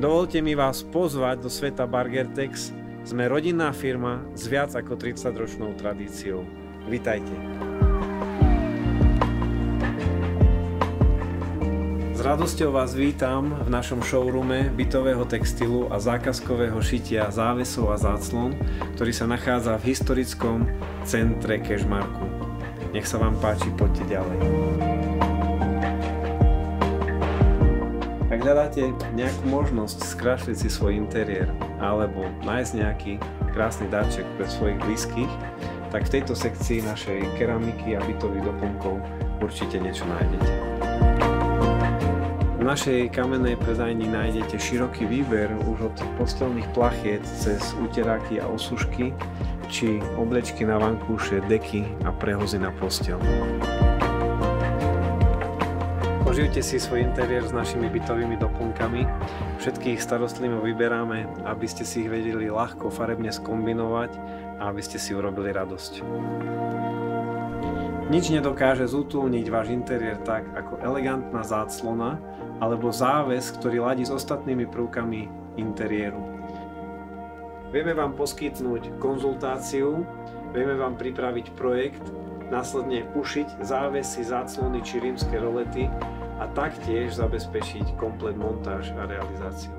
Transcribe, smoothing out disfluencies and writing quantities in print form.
Dovolte mi vás pozvať do sveta Bargertex. Sme rodinná firma s viac ako 30-ročnou tradíciou. Vitajte. S radosťou vás vítam v našom showroome bytového textilu a zákazkového šitia závesov a záclon, ktorý sa nachádza v historickom centre Kežmarku. Nech sa vám páči, poďte ďalej. Ak hľadáte nejakú možnosť skrášliť si svoj interiér alebo nájsť nejaký krásny darček pre svojich blízkych, tak v tejto sekcii našej keramiky a bytových doplnkov určite niečo nájdete. V našej kamennej predajni nájdete široký výber už od posteľných plachiet cez uteráky a osušky, či oblečky na vankúše, deky a prehozy na posteľ. Poživte si svoj interiér s našimi bytovými doplnkami. Všetkých starostlivo vyberáme, aby ste si ich vedeli ľahko farebne skombinovať a aby ste si urobili radosť. Nič nedokáže zútulniť váš interiér tak ako elegantná záclona alebo záves, ktorý ladí s ostatnými prvkami interiéru. Vieme vám poskytnúť konzultáciu, vieme vám pripraviť projekt, následne ušiť závesy, záclony či rímske rolety a taktiež zabezpečiť komplet montáž a realizáciu.